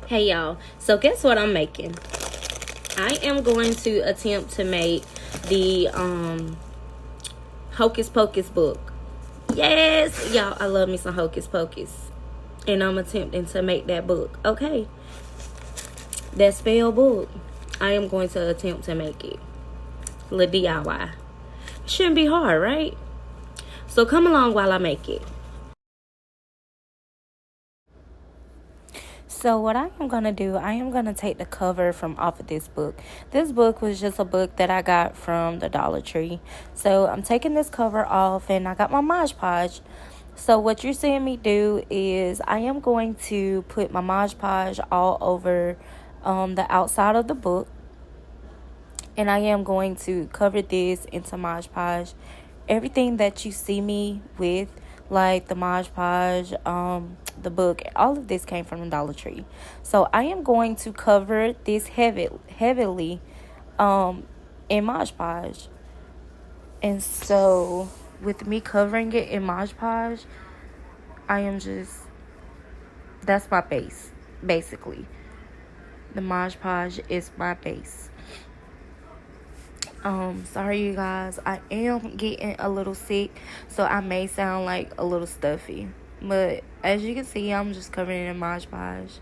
Hey y'all, so guess what I'm making? I am going to attempt to make the Hocus Pocus book. Yes, y'all, I love me some Hocus Pocus. And I'm attempting to make that book. Okay. That spell book. I am going to attempt to make it. Little DIY. Shouldn't be hard, right? So come along while I make it. So what I am going to do, I am going to take the cover from off of this book. This book was just a book that I got from the Dollar Tree. So I'm taking this cover off and I got my Mod Podge. So what you're seeing me do is I am going to put my Mod Podge all over the outside of the book. And I am going to cover this into Mod Podge. Everything that you see me with, like the Mod Podge, the book, all of this came from the Dollar Tree. So I am going to cover this heavily in Mod Podge. And so with me covering it in Mod Podge, that's my base, basically. The Mod Podge is my base. Sorry you guys, I am getting a little sick, so I may sound like a little stuffy. But as you can see, I'm just covering it in Mod Podge.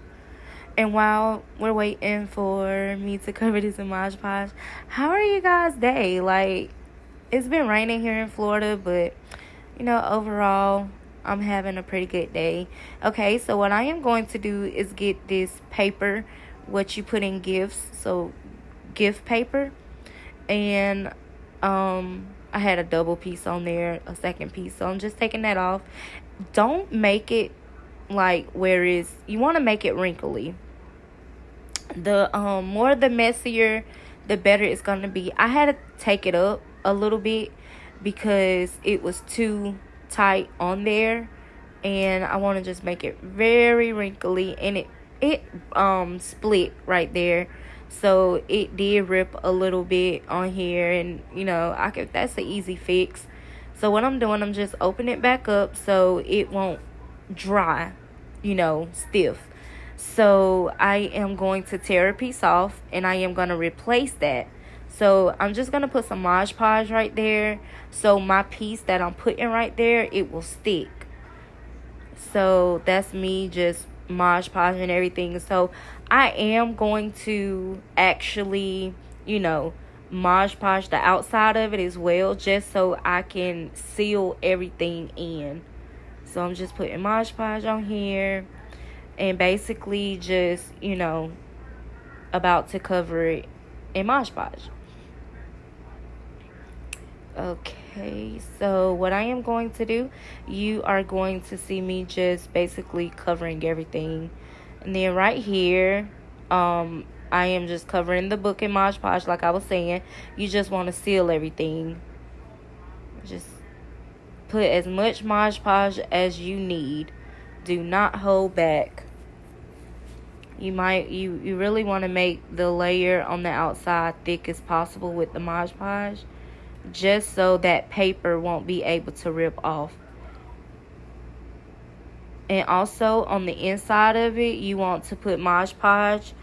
And while we're waiting for me to cover this in Mod Podge, how are you guys' day? Like, it's been raining here in Florida, but, overall, I'm having a pretty good day. Okay, so what I am going to do is get this paper, what you put in gifts, so gift paper. And I had a double piece on there, a second piece, so I'm just taking that off. Don't make it like you want to make it wrinkly. The more the messier, the better it's going to be. I had to take it up a little bit because it was too tight on there, and I want to just make it very wrinkly, and it split right there. So it did rip a little bit on here, and that's an easy fix. So what I'm doing, I'm just opening it back up so it won't dry, stiff. So I am going to tear a piece off, and I am going to replace that. So I'm just going to put some Mod Podge right there, so my piece that I'm putting right there, it will stick. So that's me just Mod Podge and everything. So I am going to actually, Mod Podge the outside of it as well, just so I can seal everything in. So I'm just putting Mod Podge on here and basically just, about to cover it in Mod Podge. Okay, so what I am going to do, you are going to see me just basically covering everything. And then right here, I am just covering the book in Mod Podge, like I was saying. You just want to seal everything. Just put as much Mod Podge as you need. Do not hold back. You really want to make the layer on the outside thick as possible with the Mod Podge, just so that paper won't be able to rip off. And also on the inside of it, you want to put Mod Podge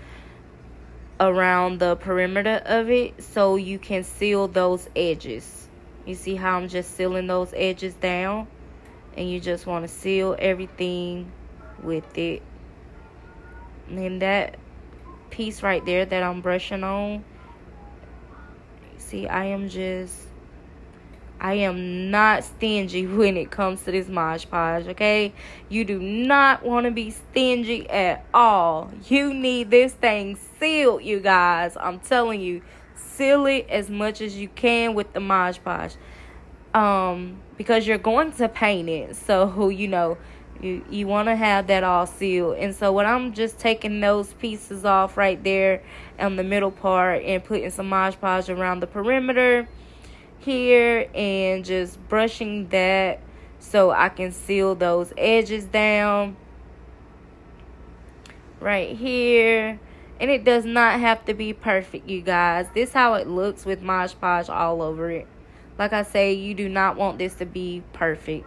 around the perimeter of it so you can seal those edges. You see how I'm just sealing those edges down? And you just want to seal everything with it. And then that piece right there that I'm brushing on, see, I am not stingy when it comes to this Mod Podge, okay? You do not want to be stingy at all. You need this thing sealed, you guys. I'm telling you, seal it as much as you can with the Mod Podge. Because you're going to paint it, so, you want to have that all sealed. And so what I'm just taking those pieces off right there on the middle part and putting some Mod Podge around the perimeter here and just brushing that so I can seal those edges down right here. And it does not have to be perfect, you guys. This is how it looks with Mod Podge all over it. Like I say, you do not want this to be perfect.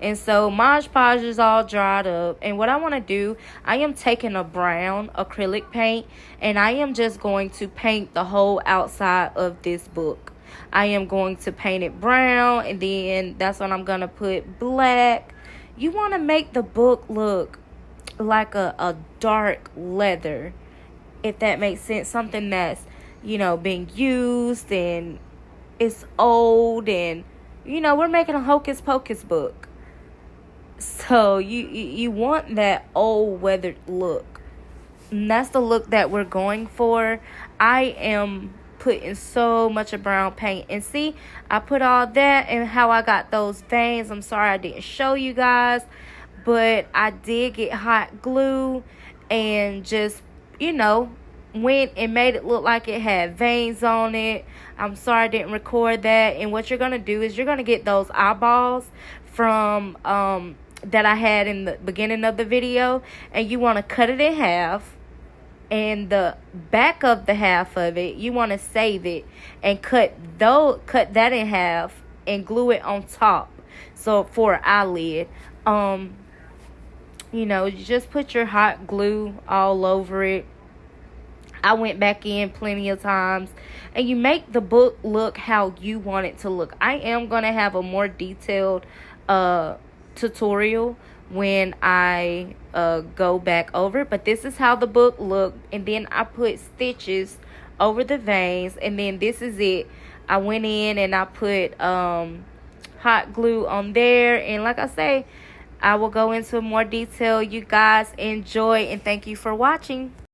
And so Mod Podge is all dried up. And what I want to do, I am taking a brown acrylic paint, and I am just going to paint the whole outside of this book. I am going to paint it brown, and then that's when I'm going to put black. You want to make the book look like a dark leather, if that makes sense. Something that's, being used and it's old, and, we're making a Hocus Pocus book. So you want that old weathered look. And that's the look that we're going for. I am putting so much of brown paint. And see, I put all that, and how I got those veins. I'm sorry I didn't show you guys. But I did get hot glue and just, went and made it look like it had veins on it. I'm sorry I didn't record that. And what you're going to do is you're going to get those eyeballs from that I had in the beginning of the video, and you want to cut it in half, and the back of the half of it you want to save it and cut that in half and glue it on top, so for an eyelid. You just put your hot glue all over it. I went back in plenty of times, and you make the book look how you want it to look. I am going to have a more detailed tutorial when I go back over it, but this is how the book looked. And then I put stitches over the veins, and then this is it. I went in and I put hot glue on there, and like I say, I will go into more detail. You guys enjoy, and thank you for watching.